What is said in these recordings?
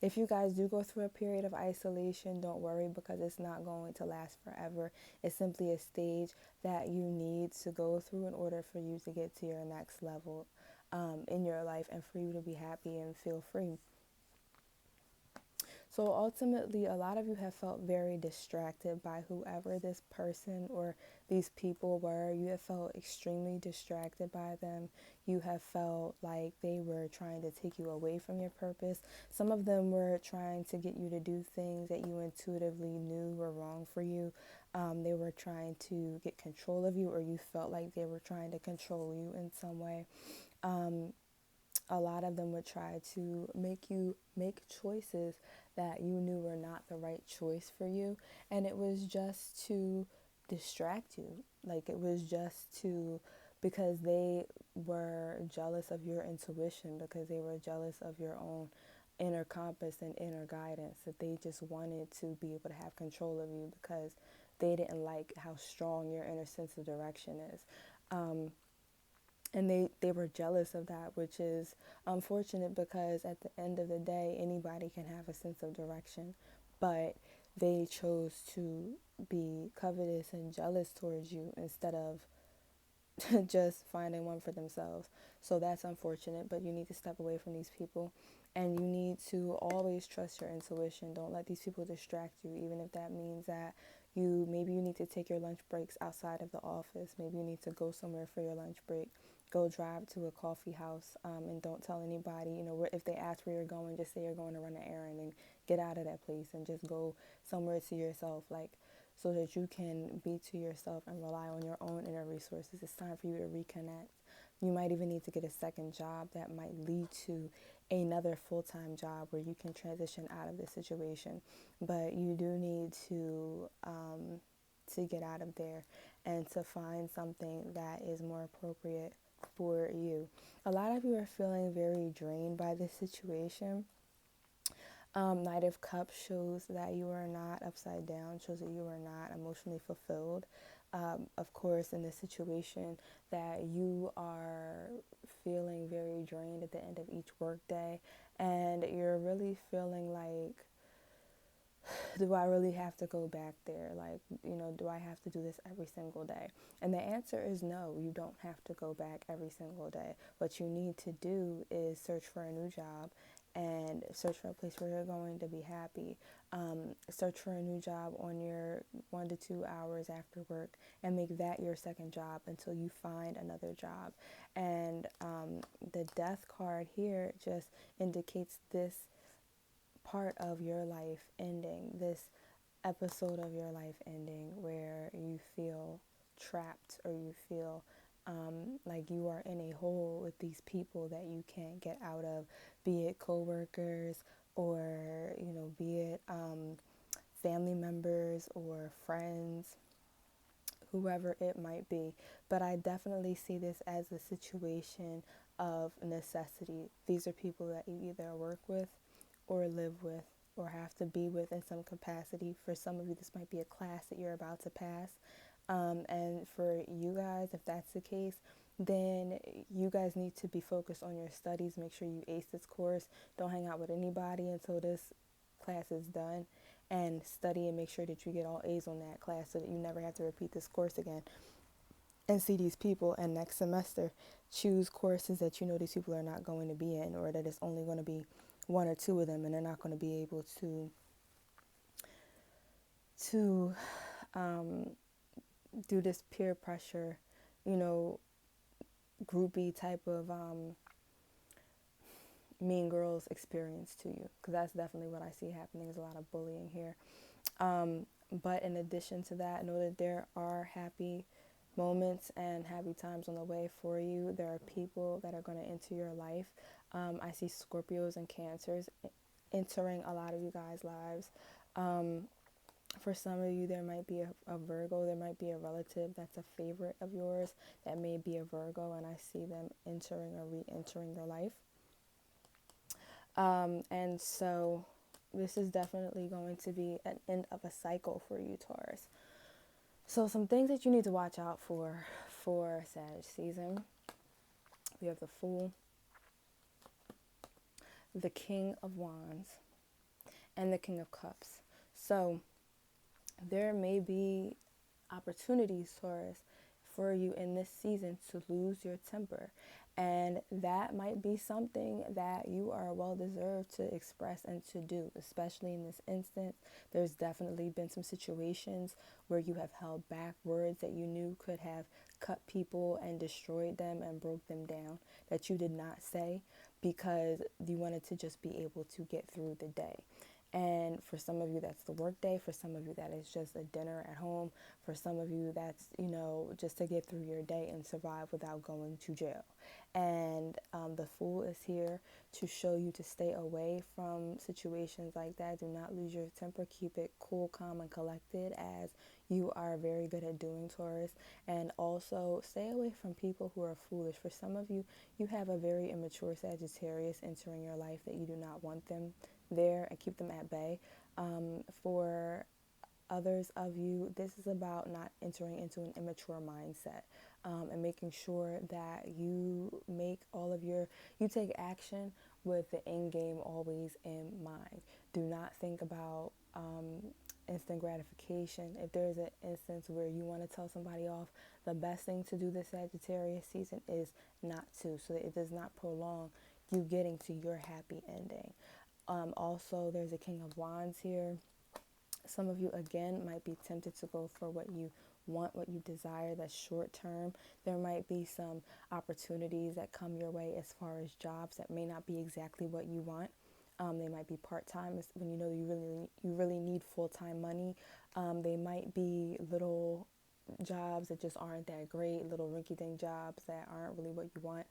If you guys do go through a period of isolation, don't worry, because it's not going to last forever. It's simply a stage that you need to go through in order for you to get to your next level in your life, and for you to be happy and feel free. So ultimately, a lot of you have felt very distracted by whoever this person or these people were. You have felt extremely distracted by them. You have felt like they were trying to take you away from your purpose. Some of them were trying to get you to do things that you intuitively knew were wrong for you. They were trying to get control of you, or you felt like they were trying to control you in some way. Um, a lot of them would try to make you make choices that you knew were not the right choice for you, and it was just to distract you. Like, it was just to, because they were jealous of your intuition, because they were jealous of your own inner compass and inner guidance, that they just wanted to be able to have control of you, because they didn't like how strong your inner sense of direction is. And they were jealous of that, which is unfortunate, because at the end of the day, anybody can have a sense of direction, but they chose to be covetous and jealous towards you instead of just finding one for themselves. So that's unfortunate, but you need to step away from these people, and you need to always trust your intuition. Don't let these people distract you, even if that means that you need to take your lunch breaks outside of the office. Maybe you need to go somewhere for your lunch break. Go drive to a coffee house, and don't tell anybody. If they ask where you're going, just say you're going to run an errand, and get out of that place and just go somewhere to yourself. Like, so that you can be to yourself and rely on your own inner resources. It's time for you to reconnect. You might even need to get a second job that might lead to another full-time job where you can transition out of this situation. But you do need to get out of there and to find something that is more appropriate for you. A lot of you are feeling very drained by this situation. Knight of Cups shows that you are not upside down, shows that you are not emotionally fulfilled. Of course, in this situation, that you are feeling very drained at the end of each workday, and you're really feeling like, do I really have to go back there? Like, do I have to do this every single day? And the answer is no, you don't have to go back every single day. What you need to do is search for a new job and search for a place where you're going to be happy. Search for a new job on your 1 to 2 hours after work, and make that your second job until you find another job. And the death card here just indicates this part of your life ending, this episode of your life ending, where you feel trapped, or you feel like you are in a hole with these people that you can't get out of, be it coworkers, or be it family members or friends, whoever it might be. But I definitely see this as a situation of necessity. These are people that you either work with, or live with, or have to be with in some capacity. For some of you, this might be a class that you're about to pass. And for you guys, if that's the case, then you guys need to be focused on your studies. Make sure you ace this course. Don't hang out with anybody until this class is done, and study and make sure that you get all A's on that class, so that you never have to repeat this course again and see these people. And next semester, choose courses that you know these people are not going to be in, or that it's only going to be one or two of them, and they're not going to be able to do this peer pressure, you know, groupie type of mean girls experience to you, because that's definitely what I see happening. There's a lot of bullying here. But in addition to that, know that there are happy moments and happy times on the way for you. There are people that are going to enter your life. I see Scorpios and Cancers entering a lot of you guys' lives. For some of you, there might be a Virgo. There might be a relative that's a favorite of yours that may be a Virgo, and I see them entering or re-entering your life. And so this is definitely going to be an end of a cycle for you, Taurus. So some things that you need to watch out for Sag season. We have the Fool, the King of Wands, and the King of Cups. So there may be opportunities, Taurus, for you in this season to lose your temper. And that might be something that you are well deserved to express and to do, especially in this instance. There's definitely been some situations where you have held back words that you knew could have cut people and destroyed them and broke them down that you did not say because you wanted to just be able to get through the day. And for some of you, that's the work day. For some of you, that is just a dinner at home. For some of you, that's, just to get through your day and survive without going to jail. And the Fool is here to show you to stay away from situations like that. Do not lose your temper. Keep it cool, calm, and collected, as you are very good at doing, Taurus. And also stay away from people who are foolish. For some of you, you have a very immature Sagittarius entering your life that you do not want them there, and keep them at bay. For others of you, this is about not entering into an immature mindset, and making sure that you take action with the end game always in mind. Do not think about instant gratification. If there's an instance where you want to tell somebody off, the best thing to do this Sagittarius season is not to, so that it does not prolong you getting to your happy ending. Also, there's a King of Wands here. Some of you, again, might be tempted to go for what you want, what you desire, that's short term. There might be some opportunities that come your way as far as jobs that may not be exactly what you want. They might be part-time when you know you really need full-time money. They might be little jobs that just aren't that great, little rinky-dink jobs that aren't really what you want.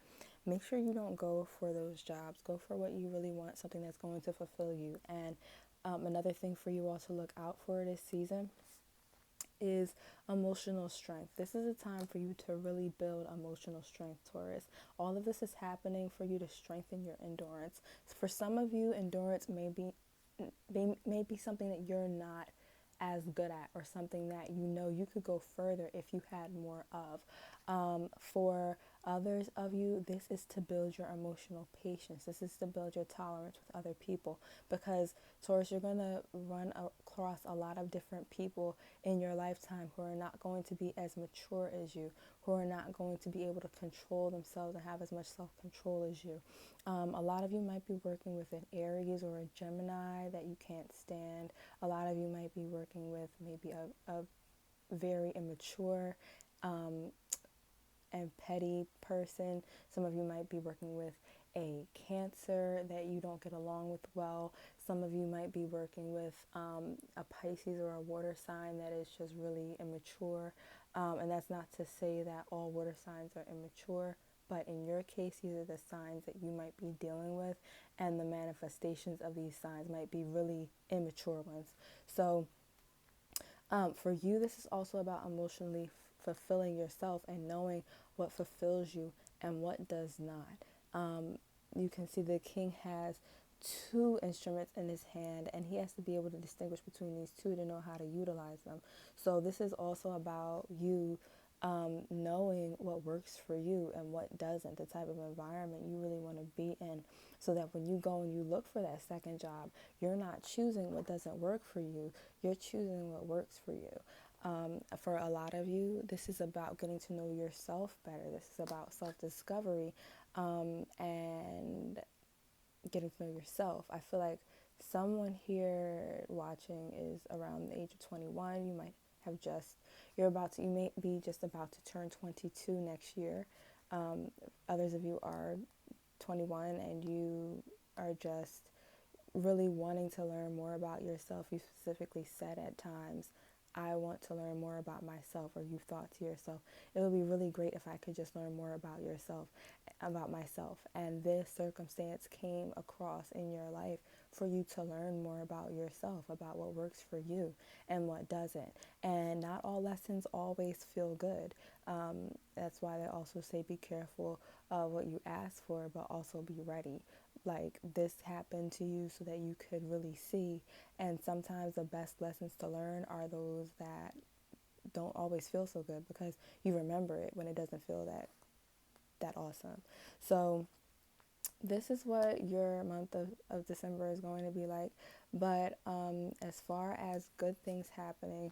Make sure you don't go for those jobs. Go for what you really want, something that's going to fulfill you. And another thing for you all to look out for this season is emotional strength. This is a time for you to really build emotional strength, Taurus. All of this is happening for you to strengthen your endurance. For some of you, endurance may be something that you're not as good at, or something that you could go further if you had more of. For others of you, this is to build your emotional patience. This is to build your tolerance with other people, because Taurus, you're going to run across a lot of different people in your lifetime who are not going to be as mature as you, who are not going to be able to control themselves and have as much self-control as you. A lot of you might be working with an Aries or a Gemini that you can't stand. A lot of you might be working with maybe a very immature and petty person. Some of you might be working with a Cancer that you don't get along with well. Some of you might be working with a Pisces or a water sign that is just really immature. And that's not to say that all water signs are immature, but in your case, these are the signs that you might be dealing with, and the manifestations of these signs might be really immature ones. So for you, this is also about emotionally fulfilling yourself and knowing what fulfills you and what does not. You can see the king has two instruments in his hand, and he has to be able to distinguish between these two to know how to utilize them. So this is also about you knowing what works for you and what doesn't, the type of environment you really want to be in, so that when you go and you look for that second job, you're not choosing what doesn't work for you, you're choosing what works for you. For a lot of you, this is about getting to know yourself better. This is about self-discovery, and getting to know yourself. I feel like someone here watching is around the age of 21. You might have you may be just about to turn 22 next year. Others of you are 21 and you are just really wanting to learn more about yourself. You specifically said at times, I want to learn more about myself, or you've thought to yourself, it would be really great if I could just learn more about myself. And this circumstance came across in your life for you to learn more about yourself, about what works for you and what doesn't. And not all lessons always feel good. That's why they also say be careful of what you ask for, but also be ready. Like, this happened to you so that you could really see. And sometimes the best lessons to learn are those that don't always feel so good, because you remember it when it doesn't feel that awesome. So this is what your month of December is going to be like. But as far as good things happening,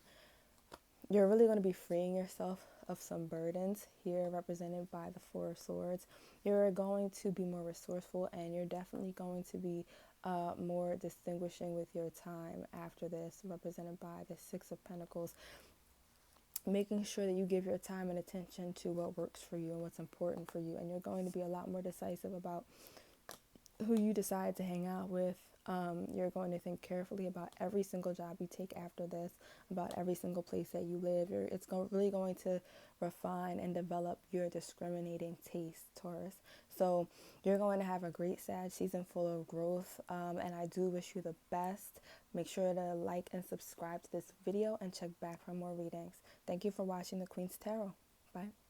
you're really going to be freeing yourself of some burdens here represented by the Four of Swords. You're going to be more resourceful, and you're definitely going to be more distinguishing with your time after this, represented by the Six of Pentacles. Making sure that you give your time and attention to what works for you and what's important for you, and you're going to be a lot more decisive about who you decide to hang out with. You're going to think carefully about every single job you take after this, about every single place that you live. Really going to refine and develop your discriminating taste, Taurus. So you're going to have a great Sag season full of growth, and I do wish you the best. Make sure to like and subscribe to this video and check back for more readings. Thank you for watching the Queen's Tarot. Bye.